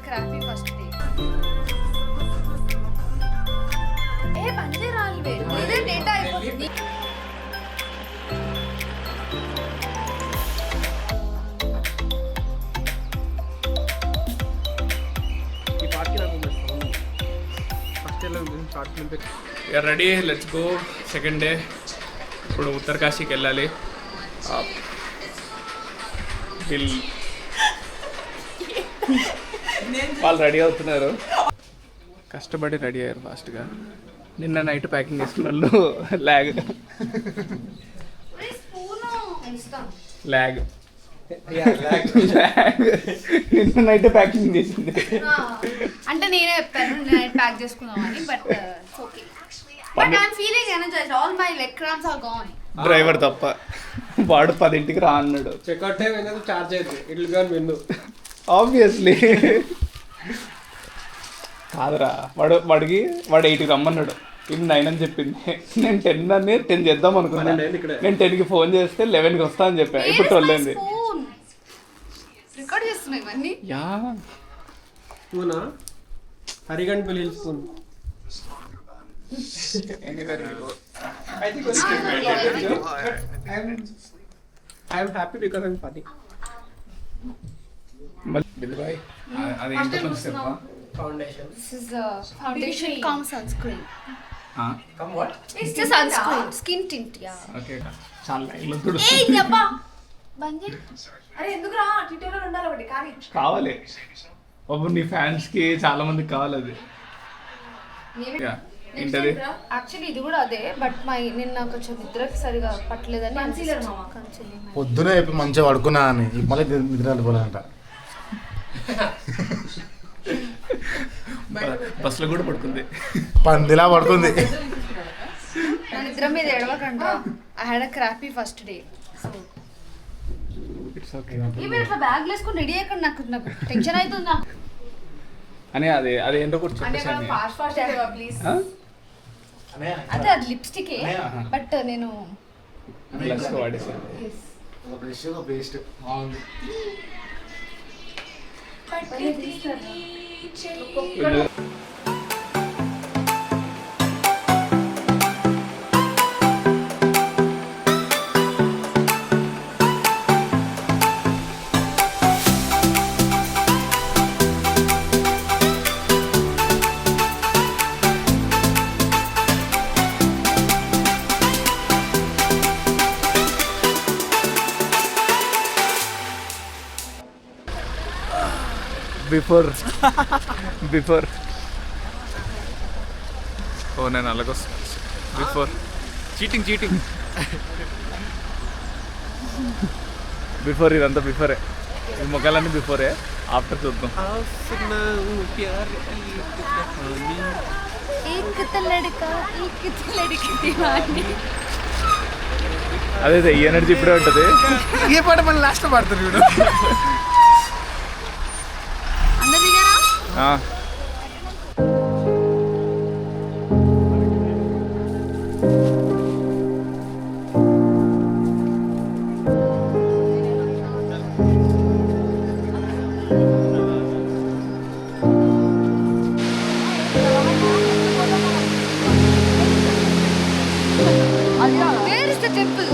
crappy first day. Hey, banjir alve. Ide data అయిపోతుంది. ఈ party నాకు ఫస్ట్ డే లో స్టార్ట్ నుంచి yeah ready let's go second day ఇప్పుడు ఉత్తరకాశీకి వెళ్ళాలి వాళ్ళు రెడీ అవుతున్నారు కష్టపడి రెడీ అయ్యారు ఫాస్ట్గా నిన్న నైట్ ప్యాకింగ్ చేసుకున్న వాళ్ళు ల్యాగ్ నిన్న నైట్ ప్యాకింగ్ చేసింది అంటే నేనే చెప్పాను నైట్ ప్యాక్ చేసుకుందామని but okay but I am feeling energised all my leg cramps are gone driver తప్ప వాడు 10ంటికి రా అన్నాడు చెక్అవుట్ టైం అనేది చార్జ్ అవుతుంది ఇట్ విల్ గన్ విన్ ఆబ్వియస్లీ కాదురా వాడికి 8కి రమ్మన్నాడు ఇది 9 అని చెప్పింది నేను 10 అని 10 చేద్దాం అనుకున్నాను నేను 10కి ఫోన్ చేస్తే 11కి వస్తా అని చెప్పా ఇప్పుడు 12 అయింది రికార్డ్ చేస్తున్నా ఇవన్నీ యా స్పూనా హరిగండ్ పిల్లి spoon I think I'm happy because I'm funny. అది ఏంటో కొంచెం చెప్పా Foundation. This is a foundation cum sunscreen. Come what? It's just sunscreen, skin tint, yeah. Okay చాలా లైన్లో తుడు Hey, Yappa! Banjir. అరే ఎందుకురా ట్విట్టర్లో ఉండాలి ఒకటి కానీ కావాలి బాబు నీ ఫ్యాన్స్కి చాలా మందికి కావాలి అది ఏంటది యాక్చువల్లీ ఇది కూడా అదే బట్ నిన్న కొంచెం నిద్రకి సరిగా పట్టలేదని కన్సీలర్ పొద్దునే మంచిగా పడుకున్నా అని మళ్ళీ నిద్ర వెళ్ళిపోలేదంట బస్సులో కూడా పడుకుంది పందిలా పడుకుంది నా నిద్ర మీద ఎడవకండి I had a crappy first day so it's okay even ఇట్లా బ్యాగ్ వేసుకొని రెడీ అయ్యాక నాకు టెన్షన్ అవుతుంది నాకు అని అది ఏంటో కూడా చెప్పేసాను ఫాస్ట్ ప్లీజ్ అదే అది లిప్స్టిక్ బట్ నేను ప్లస్ వాడేసాను పేస్ట్ బాగుంది బిఫోర్ ఓ నేను అలాగొస్తా బిఫోర్ చీటింగ్ బిఫోర్ ఇదంతా బిఫోరే ఈ మొక్కలన్నీ బిఫోరే ఆఫ్టర్ చూద్దాం అదే ఈ ఎనర్జీ ఇప్పుడే ఉంటుంది ఏ పాట మళ్ళీ లాస్ట్ పడుతుంది వీడు Where is the temple?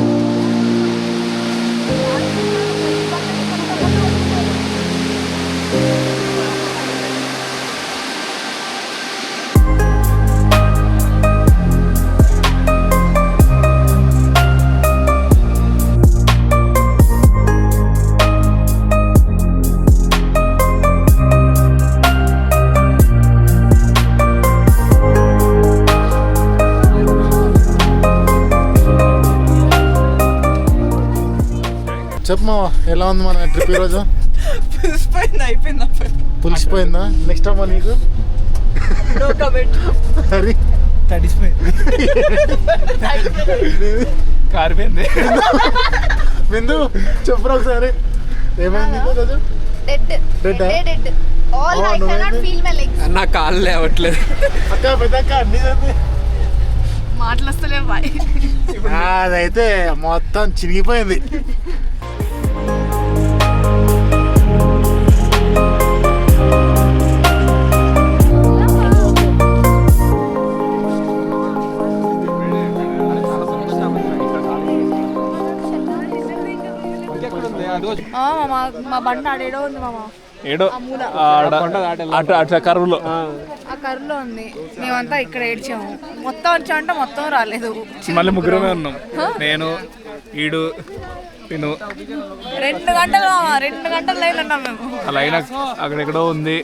చెప్పు మావా ఎలా ఉంది మన ట్రిప్ ఈరోజు పులిసిపోయిందా నెక్స్ట్ అమ్మా నీకు హరి కారిపోయింది బిందు చెప్పురా ఒకసారి ఏమైంది ఈరోజు Dead. All I cannot feel my legs. నా కాళ్ళు లేవట్లేదు అక్క పెద్దక్క అన్ని మాటలు వస్తలేవు బాయ్ అదైతే మొత్తం చినిగిపోయింది మా బండి ఆడేడో ఉంది మామ. ఏడో అట్లా కరువులో ఆ కరువులో ఉంది. మేమంతా ఇక్కడ ఏడ్చాము. మొత్తం వచ్చామంటే మొత్తం రాలేదు. మళ్ళీ ముగ్గురమే ఉన్నాం, నేను ఈడు నేను. 2 గంటలు మామ, 2 గంటలు లైన్ ఉన్నాం మేము. ఆ లైన్ అక్కడెక్కడో ఉంది.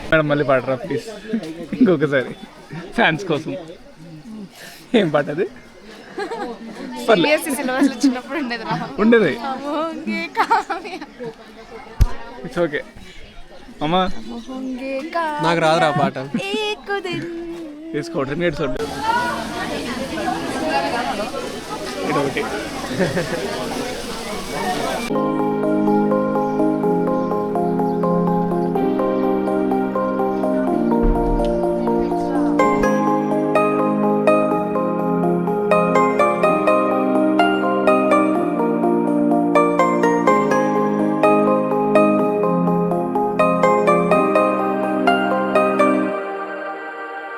మేడం మళ్ళీ పాడరా ప్లీజ్, ఇంకొకసారి ఫ్యాన్స్ కోసం. ఏం పాట అది? CBSE సిలబస్ లో చిన్నప్పుడు ఉండేది రా. ఉండేది. మొహంగే కావ్య, ఇట్స్ ఓకే అమ్మా. మొహంగే కావ్య, నాకు రాదురా పాట. ఏకు దిన్. తీసుకోండి నేర్చు ఇది ఒకటి.